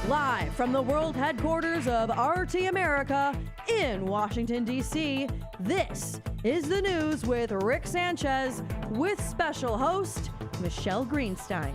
Live from the world headquarters of RT America in Washington, D.C., this is the news with Rick Sanchez with special host Michelle Greenstein.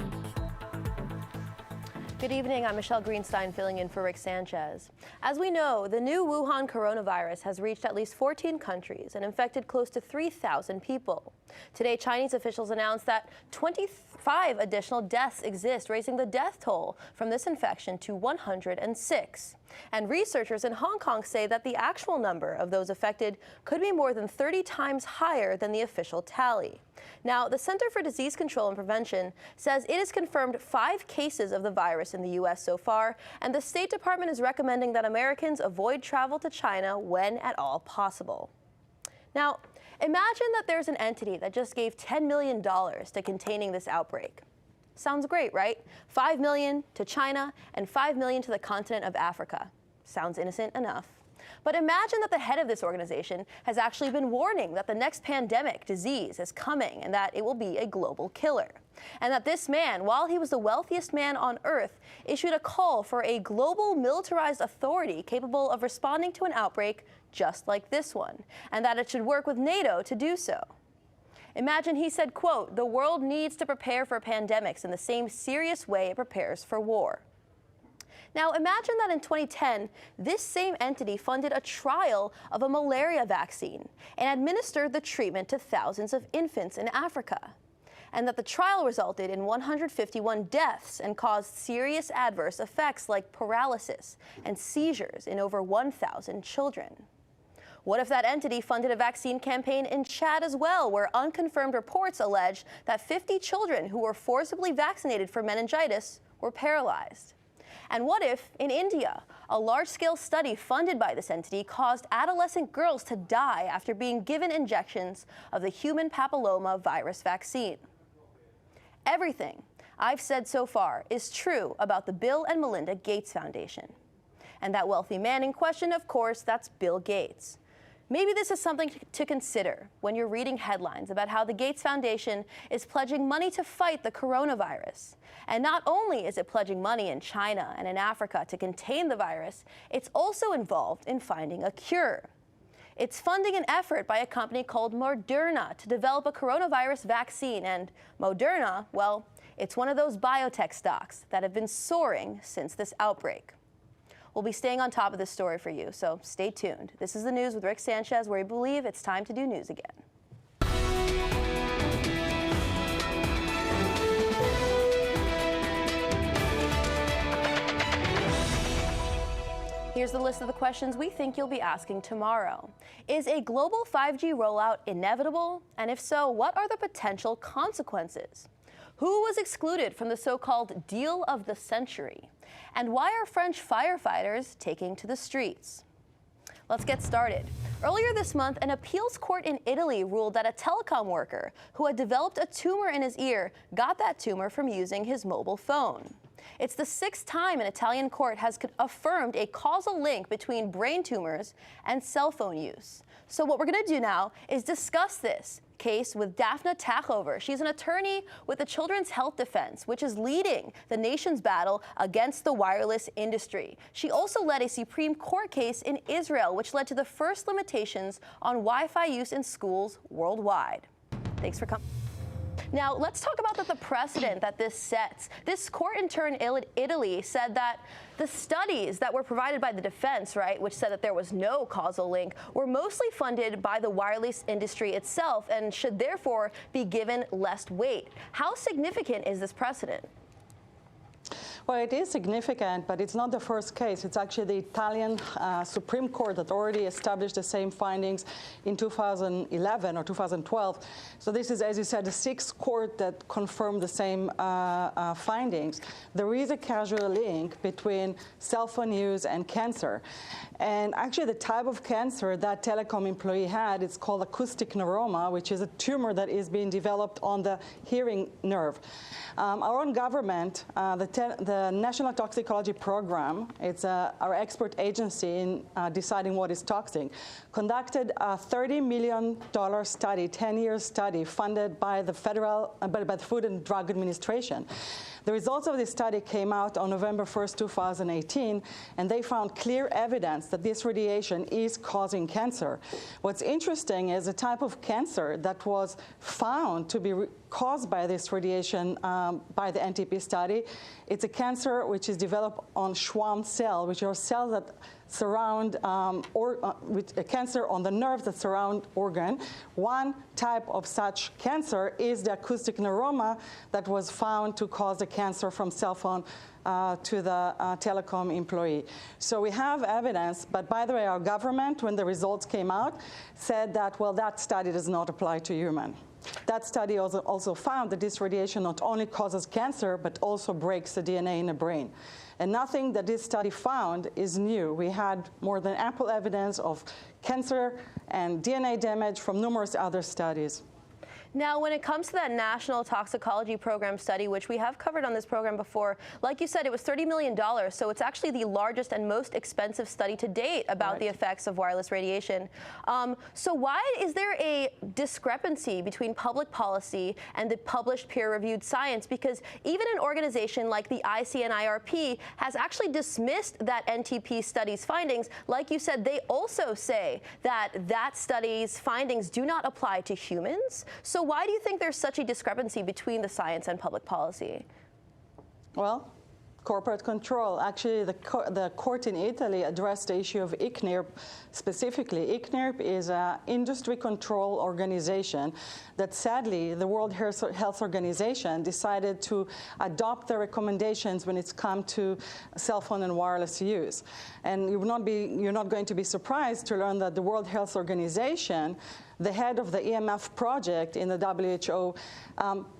Good evening, I'm Michelle Greenstein filling in for Rick Sanchez. As we know, the new Wuhan coronavirus has reached at least 14 countries and infected close to 3,000 people. Today, Chinese officials announced that 25 additional deaths exist, raising the death toll from this infection to 106. And researchers in Hong Kong say that the actual number of those affected could be more than 30 times higher than the official tally. Now, the Center for Disease Control and Prevention says it has confirmed 5 cases of the virus in the U.S. so far, and the State Department is recommending that Americans avoid travel to China when at all possible. Now, imagine that there's an entity that just gave $10 million to containing this outbreak. Sounds great, right? $5 million to China and $5 million to the continent of Africa. Sounds innocent enough. But imagine that the head of this organization has actually been warning that the next pandemic disease is coming and that it will be a global killer. And that this man, while he was the wealthiest man on earth, issued a call for a global militarized authority capable of responding to an outbreak just like this one, and that it should work with NATO to do so. Imagine he said, quote, "The world needs to prepare for pandemics in the same serious way it prepares for war." Now, imagine that in 2010, this same entity funded a trial of a malaria vaccine and administered the treatment to thousands of infants in Africa, and that the trial resulted in 151 deaths and caused serious adverse effects like paralysis and seizures in over 1,000 children. What if that entity funded a vaccine campaign in Chad as well, where unconfirmed reports allege that 50 children who were forcibly vaccinated for meningitis were paralyzed? And what if, in India, a large-scale study funded by this entity caused adolescent girls to die after being given injections of the human papilloma virus vaccine? Everything I've said so far is true about the Bill and Melinda Gates Foundation. And that wealthy man in question, of course, that's Bill Gates. Maybe this is something to consider when you're reading headlines about how the Gates Foundation is pledging money to fight the coronavirus. And not only is it pledging money in China and in Africa to contain the virus, it's also involved in finding a cure. It's funding an effort by a company called Moderna to develop a coronavirus vaccine. And Moderna, well, it's one of those biotech stocks that have been soaring since this outbreak. We'll be staying on top of this story for you, so stay tuned. This is the news with Rick Sanchez, where we believe it's time to do news again. Here's the list of the questions we think you'll be asking tomorrow. Is a global 5G rollout inevitable? And if so, what are the potential consequences? Who was excluded from the so-called deal of the century? And why are French firefighters taking to the streets? Let's get started. Earlier this month, an appeals court in Italy ruled that a telecom worker who had developed a tumor in his ear got that tumor from using his mobile phone. It's the 6th time an Italian court has affirmed a causal link between brain tumors and cell phone use. So what we're going to do now is discuss this case with Daphne Tachover. She's an attorney with the Children's Health Defense, which is leading the nation's battle against the wireless industry. She also led a Supreme Court case in Israel, which led to the first limitations on Wi-Fi use in schools worldwide. Thanks for coming. Now, let's talk about the precedent that this sets. This court in turn, Italy, said that the studies that were provided by the defense, right, which said that there was no causal link, were mostly funded by the wireless industry itself and should therefore be given less weight. How significant is this precedent? Well, it is significant, but it's not the first case. It's actually the Italian Supreme Court that already established the same findings in 2011 or 2012. So this is, as you said, the 6th court that confirmed the same findings. There is a causal link between cell phone use and cancer. And actually, the type of cancer that telecom employee had, it's called acoustic neuroma, which is a tumor that is being developed on the hearing nerve. Our own government, the the National Toxicology Program, it's our expert agency in deciding what is toxic, conducted a $30 million study, 10-year study, funded by the by the Food and Drug Administration. The results of this study came out on November 1st, 2018, and they found clear evidence that this radiation is causing cancer. What's interesting is the type of cancer that was found to be caused by this radiation by the NTP study. It's a cancer which is developed on Schwann cells, which are cells that surround, with a cancer on the nerves that surround organ. One type of such cancer is the acoustic neuroma that was found to cause the cancer from cell phone to the telecom employee. So we have evidence, but by the way, our government, when the results came out, said that, well, that study does not apply to human. That study also found that this radiation not only causes cancer, but also breaks the DNA in the brain. And nothing that this study found is new. We had more than ample evidence of cancer and DNA damage from numerous other studies. Now, when it comes to that National Toxicology Program study, which we have covered on this program before, like you said, it was $30 million. So it's actually the largest and most expensive study to date about the effects of wireless radiation. So why is there a discrepancy between public policy and the published peer-reviewed science? Because even an organization like the ICNIRP has actually dismissed that NTP study's findings. Like you said, they also say that that study's findings do not apply to humans. So why do you think there's such a discrepancy between the science and public policy? Well, corporate control. Actually, the court in Italy addressed the issue of ICNIRP specifically. ICNIRP is an industry control organization that sadly the World Health Organization decided to adopt the recommendations when it's come to cell phone and wireless use. And you're not going to be surprised to learn that the World Health Organization, the head of the EMF project in the WHO,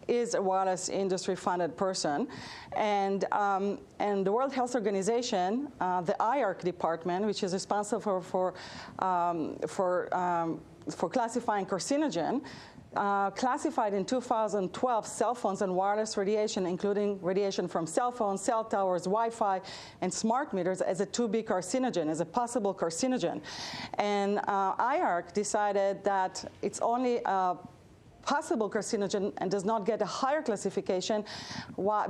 is a wireless industry-funded person. And the World Health Organization, the IARC department, which is responsible for classifying carcinogen, classified in 2012 cell phones and wireless radiation, including radiation from cell phones, cell towers, Wi-Fi, and smart meters, as a 2B carcinogen, as a possible carcinogen. And IARC decided that it's only possible carcinogen and does not get a higher classification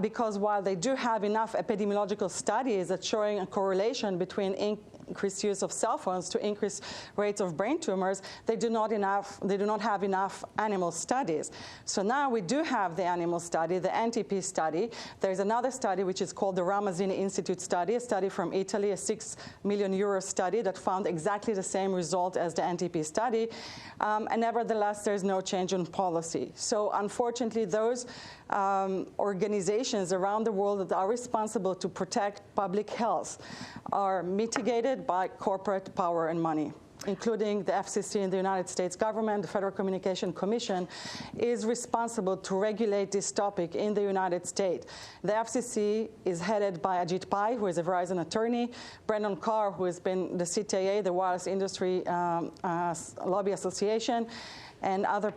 because while they do have enough epidemiological studies that showing a correlation between increased use of cell phones to increased rates of brain tumors, they do not have enough animal studies. So now we do have the animal study, the NTP study. There's another study which is called the Ramazzini Institute study, a study from Italy, a €6 million study that found exactly the same result as the NTP study. And nevertheless, there's no change in policy. So unfortunately, those organizations around the world that are responsible to protect public health are mitigated by corporate power and money, including the FCC in the United States government. The Federal Communications Commission is responsible to regulate this topic in the United States. The FCC is headed by Ajit Pai, who is a Verizon attorney, Brendan Carr, who has been the CTA, the Wireless Industry Lobby Association, and other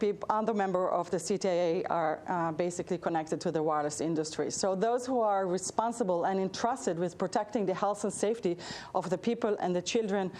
members of the CTA are basically connected to the wireless industry. So those who are responsible and entrusted with protecting the health and safety of the people and the children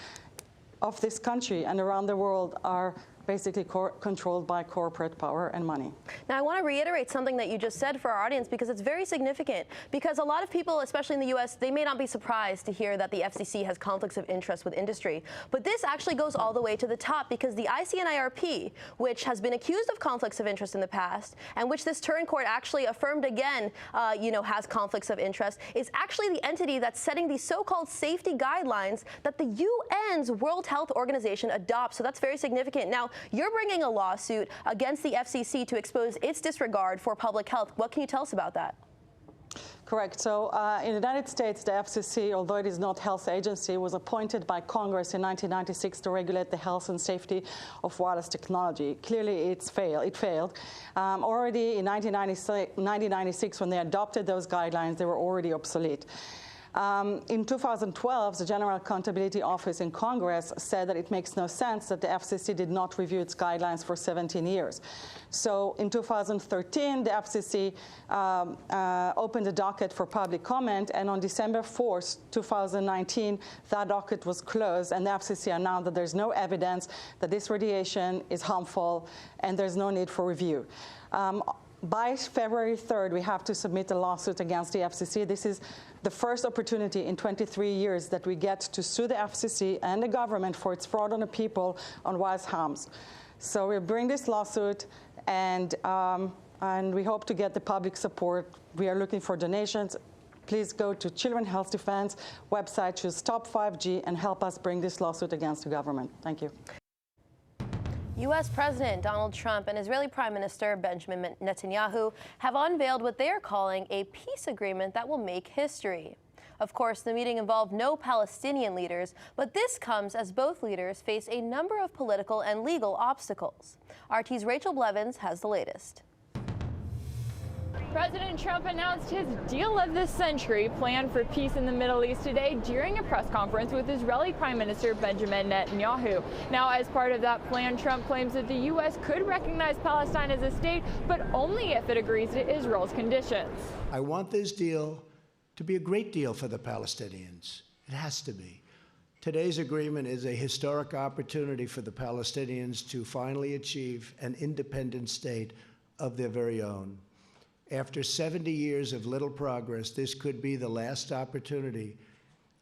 of this country and around the world are basically controlled by corporate power and money. Now, I want to reiterate something that you just said for our audience because it's very significant. Because a lot of people, especially in the U.S., they may not be surprised to hear that the FCC has conflicts of interest with industry. But this actually goes all the way to the top because the ICNIRP, which has been accused of conflicts of interest in the past, and which this Turin court actually affirmed again, has conflicts of interest, is actually the entity that's setting these so-called safety guidelines that the UN's World Health Organization adopts. So that's very significant. Now, you're bringing a lawsuit against the FCC to expose its disregard for public health. What can you tell us about that? Correct. So in the United States, the FCC, although it is not a health agency, was appointed by Congress in 1996 to regulate the health and safety of wireless technology. Clearly, it failed. Already in 1996, when they adopted those guidelines, they were already obsolete. In 2012, the General Accountability Office in Congress said that it makes no sense that the FCC did not review its guidelines for 17 years. So in 2013, the FCC opened a docket for public comment, and on December 4th, 2019, that docket was closed, and the FCC announced that there's no evidence that this radiation is harmful and there's no need for review. By February 3rd, we have to submit a lawsuit against the FCC. This is the first opportunity in 23 years that we get to sue the FCC and the government for its fraud on the people on Wise harms. So we'll bring this lawsuit, and we hope to get the public support. We are looking for donations. Please go to Children's Health Defense website, choose Stop 5G, and help us bring this lawsuit against the government. Thank you. U.S. President Donald Trump and Israeli Prime Minister Benjamin Netanyahu have unveiled what they are calling a peace agreement that will make history. Of course, the meeting involved no Palestinian leaders, but this comes as both leaders face a number of political and legal obstacles. RT's Rachel Blevins has the latest. President Trump announced his deal of the century plan for peace in the Middle East today during a press conference with Israeli Prime Minister Benjamin Netanyahu. Now, as part of that plan, Trump claims that the U.S. could recognize Palestine as a state, but only if it agrees to Israel's conditions. I want this deal to be a great deal for the Palestinians. It has to be. Today's agreement is a historic opportunity for the Palestinians to finally achieve an independent state of their very own. After 70 years of little progress, this could be the last opportunity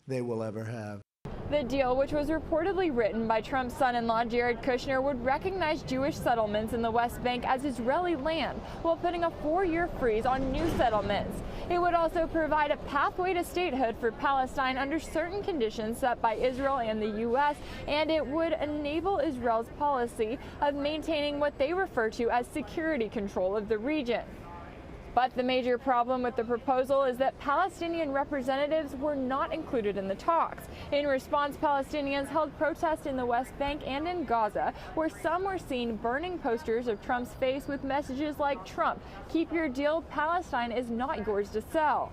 they will ever have. The deal, which was reportedly written by Trump's son-in-law Jared Kushner, would recognize Jewish settlements in the West Bank as Israeli land, while putting a 4-year freeze on new settlements. It would also provide a pathway to statehood for Palestine under certain conditions set by Israel and the U.S., and it would enable Israel's policy of maintaining what they refer to as security control of the region. But the major problem with the proposal is that Palestinian representatives were not included in the talks. In response, Palestinians held protests in the West Bank and in Gaza, where some were seen burning posters of Trump's face with messages like, "Trump, keep your deal, Palestine is not yours to sell."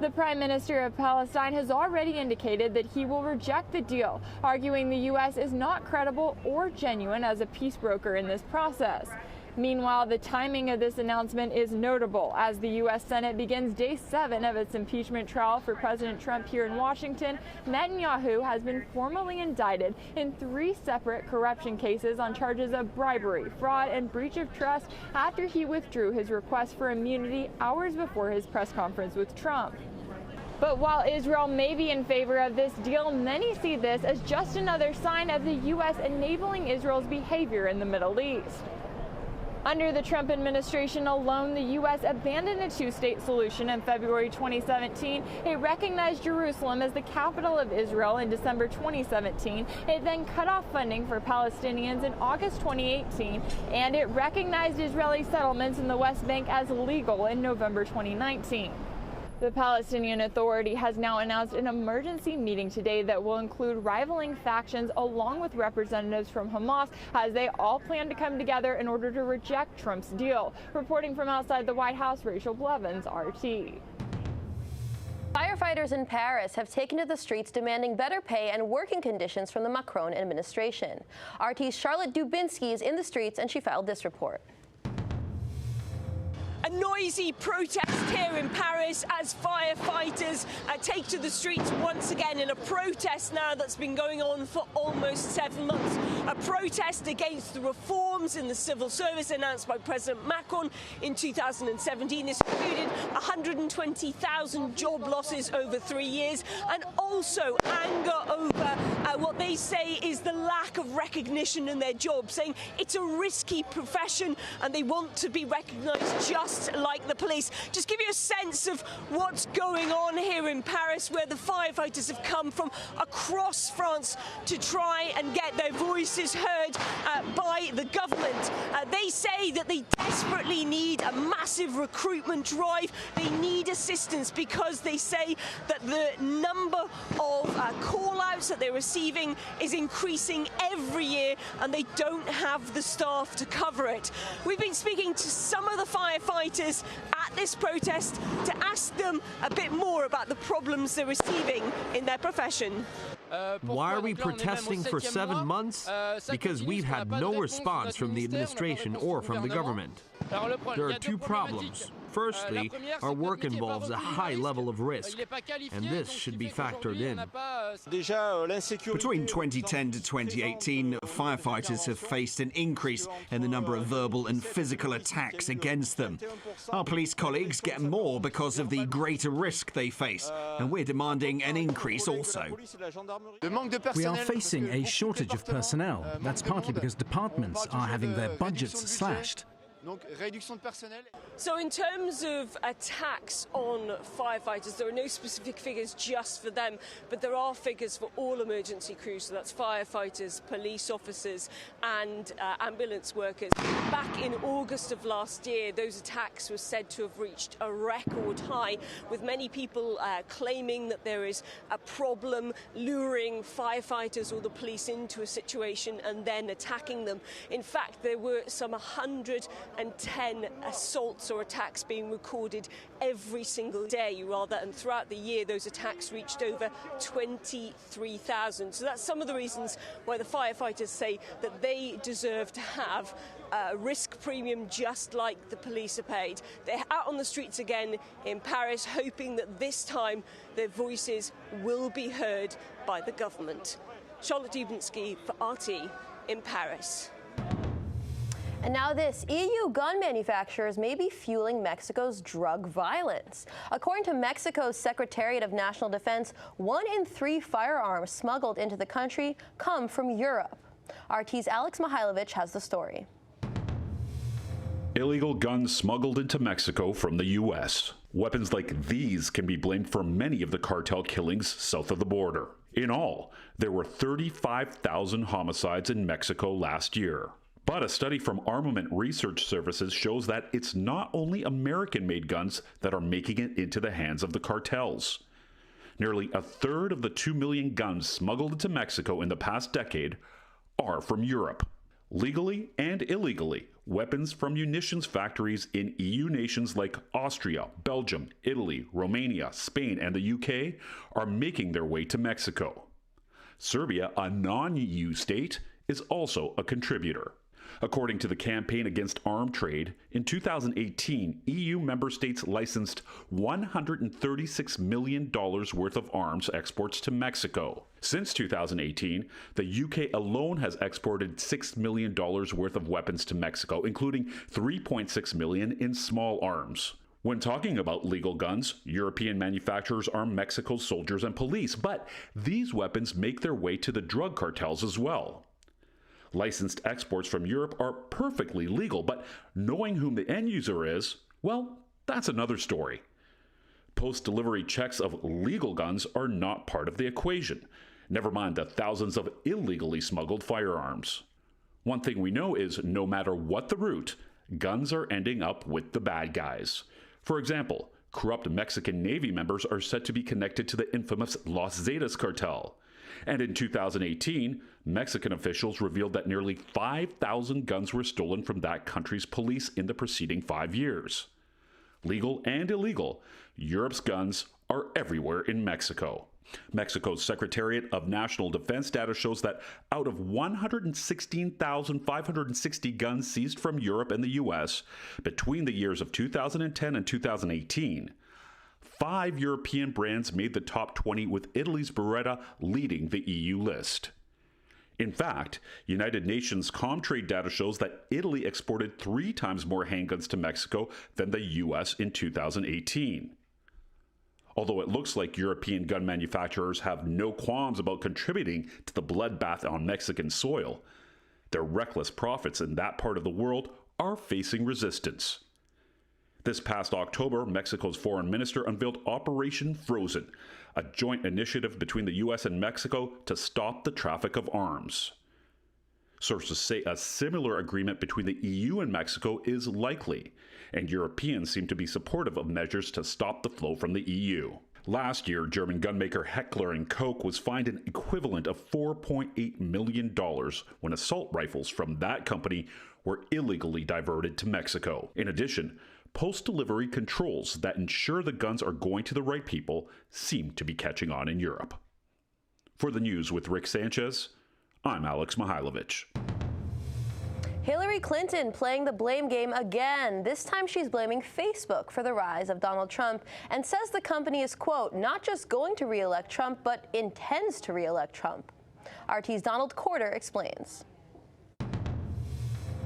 The Prime Minister of Palestine has already indicated that he will reject the deal, arguing the U.S. is not credible or genuine as a peace broker in this process. Meanwhile, the timing of this announcement is notable as the U.S. Senate begins day 7 of its impeachment trial for President Trump here in Washington. Netanyahu has been formally indicted in 3 separate corruption cases on charges of bribery, fraud, and breach of trust after he withdrew his request for immunity hours before his press conference with Trump. But while Israel may be in favor of this deal, many see this as just another sign of the U.S. enabling Israel's behavior in the Middle East. Under the Trump administration alone, the U.S. abandoned a 2-state solution in February 2017. It recognized Jerusalem as the capital of Israel in December 2017. It then cut off funding for Palestinians in August 2018, and it recognized Israeli settlements in the West Bank as legal in November 2019. The Palestinian Authority has now announced an emergency meeting today that will include rivaling factions along with representatives from Hamas, as they all plan to come together in order to reject Trump's deal. Reporting from outside the White House, Rachel Blevins, RT. Firefighters in Paris have taken to the streets demanding better pay and working conditions from the Macron administration. RT's Charlotte Dubinsky is in the streets, and she filed this report. A noisy protest here in Paris as firefighters take to the streets once again in a protest now that's been going on for almost 7 months. A protest against the reforms in the civil service announced by President Macron in 2017. This included 120,000 job losses over 3 years, and also anger over what they say is the lack of recognition in their job, saying it's a risky profession and they want to be recognised just like the police. Just give you a sense of what's going on here in Paris, where the firefighters have come from across France to try and get their voices heard by the government. They say that they desperately need a massive recruitment drive They need assistance because they say that the number of call-outs that they're receiving is increasing every year, and they don't have the staff to cover it. We've been speaking to some of the firefighters at this protest to ask them a bit more about the problems they're receiving in their profession. Why are we protesting for 7 months? Because we've had no response from the administration or from the government. There are two problems. Firstly, our work involves a high level of risk, and this should be factored in. Between 2010 to 2018, firefighters have faced an increase in the number of verbal and physical attacks against them. Our police colleagues get more because of the greater risk they face, and we're demanding an increase also. We are facing a shortage of personnel. That's partly because departments are having their budgets slashed. So in terms of attacks on firefighters, there are no specific figures just for them, but there are figures for all emergency crews, so that's firefighters, police officers and ambulance workers. Back in August of last year, those attacks were said to have reached a record high, with many people claiming that there is a problem luring firefighters or the police into a situation and then attacking them. In fact, there were some 110 assaults or attacks being recorded every single day, and throughout the year those attacks reached over 23,000. So that's some of the reasons why the firefighters say that they deserve to have a risk premium just like the police are paid. They're out on the streets again in Paris, hoping that this time their voices will be heard by the government. Charlotte Dubensky for RT in Paris. And now this, EU gun manufacturers may be fueling Mexico's drug violence. According to Mexico's Secretariat of National Defense, 1 in 3 firearms smuggled into the country come from Europe. RT's Alex Mihailovich has the story. Illegal guns smuggled into Mexico from the U.S. Weapons like these can be blamed for many of the cartel killings south of the border. In all, there were 35,000 homicides in Mexico last year. But a study from Armament Research Services shows that it's not only American-made guns that are making it into the hands of the cartels. Nearly a third of the 2 million guns smuggled into Mexico in the past decade are from Europe. Legally and illegally, weapons from munitions factories in EU nations like Austria, Belgium, Italy, Romania, Spain, and the UK are making their way to Mexico. Serbia, a non-EU state, is also a contributor. According to the Campaign Against Arms Trade, in 2018, EU member states licensed $136 million worth of arms exports to Mexico. Since 2018, the UK alone has exported $6 million worth of weapons to Mexico, including $3.6 million in small arms. When talking about legal guns, European manufacturers arm Mexico's soldiers and police, but these weapons make their way to the drug cartels as well. Licensed exports from Europe are perfectly legal, but knowing whom the end user is, well, that's another story. Post-delivery checks of legal guns are not part of the equation, never mind the thousands of illegally smuggled firearms. One thing we know is no matter what the route, guns are ending up with the bad guys. For example, corrupt Mexican Navy members are said to be connected to the infamous Los Zetas cartel. And in 2018, Mexican officials revealed that nearly 5,000 guns were stolen from that country's police in the preceding 5 years. Legal and illegal, Europe's guns are everywhere in Mexico. Mexico's Secretariat of National Defense data shows that out of 116,560 guns seized from Europe and the U.S. between the years of 2010 and 2018, 5 European brands made the top 20, with Italy's Beretta leading the EU list. In fact, United Nations Comtrade data shows that Italy exported 3 times more handguns to Mexico than the U.S. in 2018. Although it looks like European gun manufacturers have no qualms about contributing to the bloodbath on Mexican soil, their reckless profits in that part of the world are facing resistance. This past October, Mexico's foreign minister unveiled Operation Frozen, a joint initiative between the U.S. and Mexico to stop the traffic of arms. Sources say a similar agreement between the EU and Mexico is likely, and Europeans seem to be supportive of measures to stop the flow from the EU. Last year, German gunmaker Heckler & Koch was fined an equivalent of $4.8 million when assault rifles from that company were illegally diverted to Mexico. In addition, post-delivery controls that ensure the guns are going to the right people seem to be catching on in Europe. For the news with Rick Sanchez, I'm Alex Mihailovich. Hillary Clinton playing the blame game again. This time she's blaming Facebook for the rise of Donald Trump and says the company is, quote, not just going to re-elect Trump, but intends to re-elect Trump. RT's Donald Corder explains.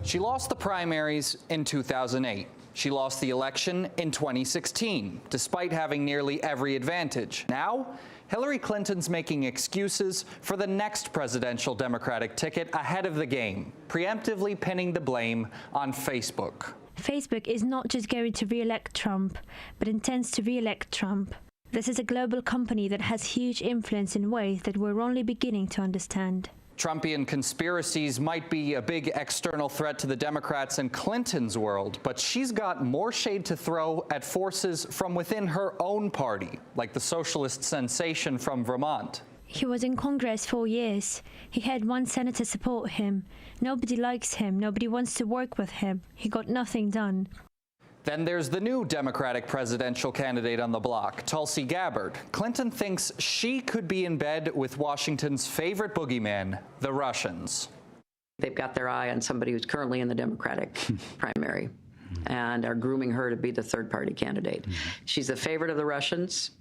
She lost the primaries in 2008. She lost the election in 2016, despite having nearly every advantage. Now, Hillary Clinton's making excuses for the next presidential Democratic ticket ahead of the game, preemptively pinning the blame on Facebook. Facebook is not just going to re-elect Trump, but intends to re-elect Trump. This is a global company that has huge influence in ways that we're only beginning to understand. Trumpian conspiracies might be a big external threat to the Democrats and Clinton's world, but she's got more shade to throw at forces from within her own party, like the socialist sensation from Vermont. He was in Congress 4 years. He had one senator support him. Nobody likes him. Nobody wants to work with him. He got nothing done. Then there's the new Democratic presidential candidate on the block, Tulsi Gabbard. Clinton thinks she could be in bed with Washington's favorite boogeyman, the Russians. They've got their eye on somebody who's currently in the Democratic primary and are grooming her to be the third-party candidate. She's a favorite of the Russians.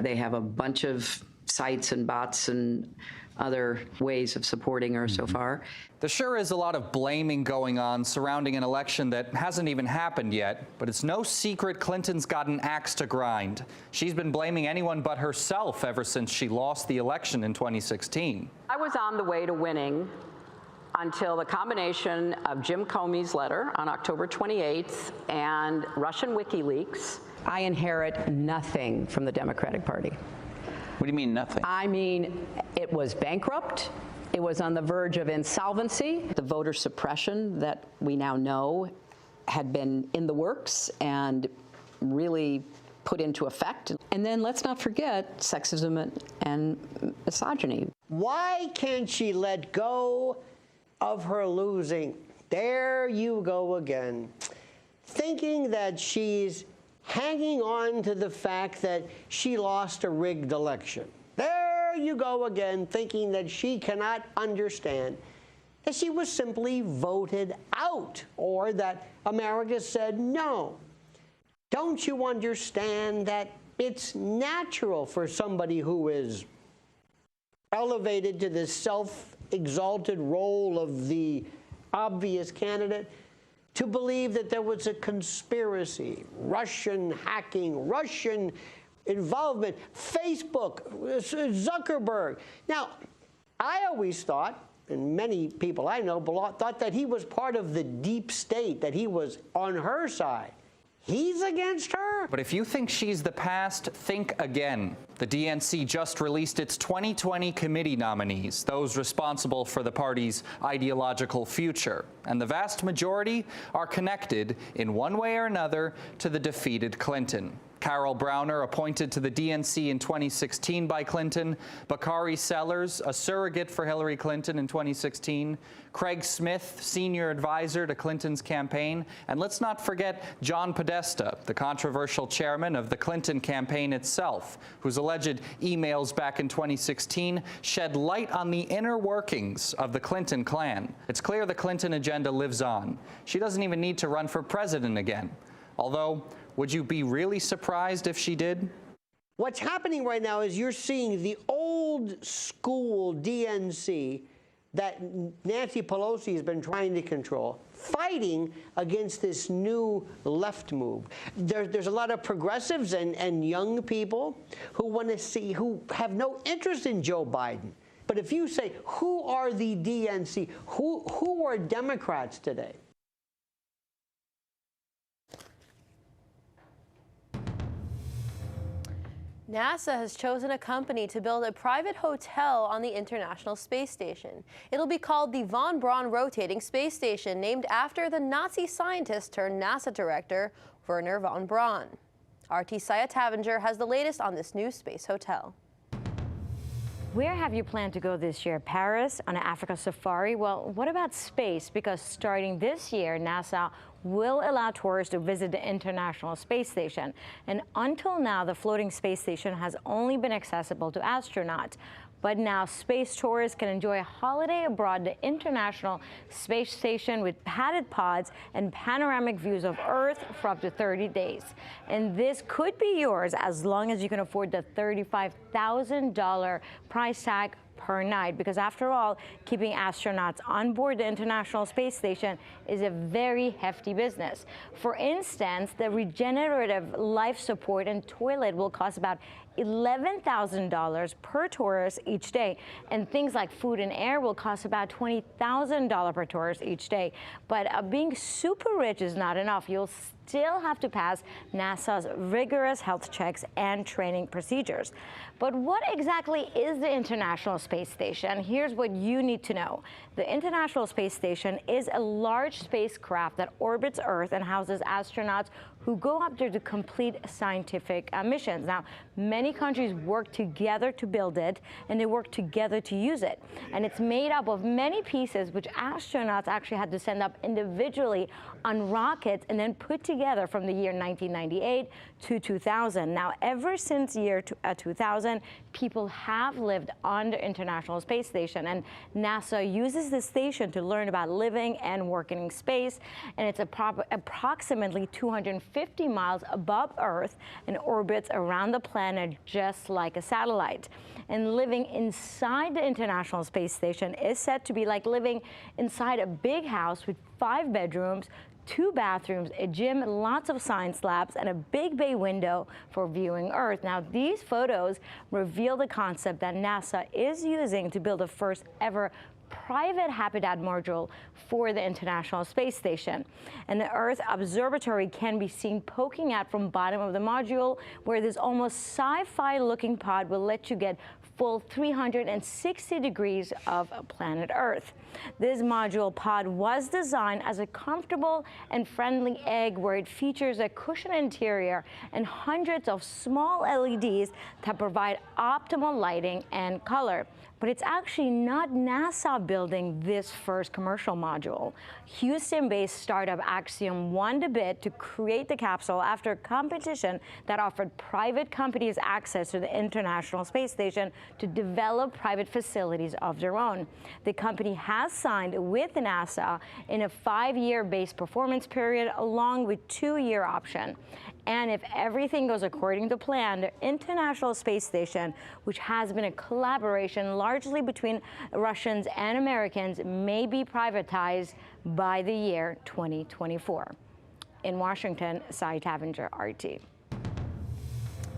They have a bunch of sites and bots and other ways of supporting her so far. There sure is a lot of blaming going on surrounding an election that hasn't even happened yet, but it's no secret Clinton's got an axe to grind. She's been blaming anyone but herself ever since she lost the election in 2016. I was on the way to winning until the combination of Jim Comey's letter on October 28th and Russian WikiLeaks. I inherit nothing from the Democratic Party. What do you mean nothing? I mean, it was bankrupt. It was on the verge of insolvency. The voter suppression that we now know had been in the works and really put into effect. And then let's not forget sexism and misogyny. Why can't she let go of her losing? There you go again, thinking that she's hanging on to the fact that she lost a rigged election. There you go again, thinking that she cannot understand that she was simply voted out, or that America said no. Don't you understand that it's natural for somebody who is elevated to this self-exalted role of the obvious candidate to believe that there was a conspiracy, Russian hacking, Russian involvement, Facebook, Zuckerberg. Now, I always thought, and many people I know thought that he was part of the deep state, that he was on her side. He's against her? But if you think she's the past, think again. The DNC just released its 2020 committee nominees, those responsible for the party's ideological future. And the vast majority are connected in one way or another to the defeated Clinton. Carol Browner, appointed to the DNC in 2016 by Clinton, Bakari Sellers, a surrogate for Hillary Clinton in 2016, Craig Smith, senior advisor to Clinton's campaign, and let's not forget John Podesta, the controversial chairman of the Clinton campaign itself, whose alleged emails back in 2016 shed light on the inner workings of the Clinton clan. It's clear the Clinton agenda lives on. She doesn't even need to run for president again. Although, would you be really surprised if she did? What's happening right now is you're seeing the old school DNC that Nancy Pelosi has been trying to control, fighting against this new left move. There's a lot of progressives and young people who want to see, who have no interest in Joe Biden. But if you say, who are the DNC? Who are Democrats today? NASA has chosen a company to build a private hotel on the International Space Station. It'll be called the Von Braun Rotating Space Station, named after the Nazi scientist turned NASA director, Wernher von Braun. RT's Saya Tavenger has the latest on this new space hotel. Where have you planned to go this year? Paris, on an Africa safari? Well, what about space? Because starting this year, NASA will allow tourists to visit the International Space Station. And until now, the floating space station has only been accessible to astronauts. But now space tourists can enjoy a holiday aboard the International Space Station with padded pods and panoramic views of Earth for up to 30 days. And this could be yours as long as you can afford the $35,000 price tag per night, because after all, keeping astronauts on board the International Space Station is a very hefty business. For instance, the regenerative life support and toilet will cost about $11,000 per tourist each day, and things like food and air will cost about $20,000 per tourist each day. But being super rich is not enough. You'll still have to pass NASA's rigorous health checks and training procedures. But what exactly is the International Space Station? Here's what you need to know. The International Space Station is a large spacecraft that orbits Earth and houses astronauts who go up there to complete scientific missions. Now, many countries work together to build it, and they work together to use it. And it's made up of many pieces which astronauts actually had to send up individually on rockets and then put together from the year 1998 to 2000. Now, ever since year 2000, people have lived on the International Space Station, and NASA uses the station to learn about living and working in space. And it's approximately 250 miles above Earth and orbits around the planet just like a satellite. And living inside the International Space Station is said to be like living inside a big house with 5 bedrooms, 2 bathrooms, a gym, lots of science labs, and a big bay window for viewing Earth. Now, these photos reveal the concept that NASA is using to build the first ever private habitat module for the International Space Station. And the Earth Observatory can be seen poking out from bottom of the module, where this almost sci-fi looking pod will let you get full 360 degrees of planet Earth. This module pod was designed as a comfortable and friendly egg, where it features a cushioned interior and hundreds of small LEDs that provide optimal lighting and color. But it's actually not NASA building this first commercial module. Houston-based startup Axiom won the bid to create the capsule after a competition that offered private companies access to the International Space Station to develop private facilities of their own. The company has signed with NASA in a 5-year base performance period, along with 2-year option. And if everything goes according to plan, the International Space Station, which has been a collaboration largely between Russians and Americans, may be privatized by the year 2024. In Washington, Saya Tavenger, RT.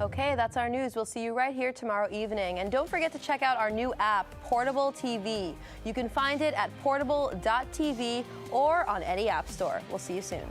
Okay, that's our news. We'll see you right here tomorrow evening. And don't forget to check out our new app, Portable TV. You can find it at portable.tv or on any app store. We'll see you soon.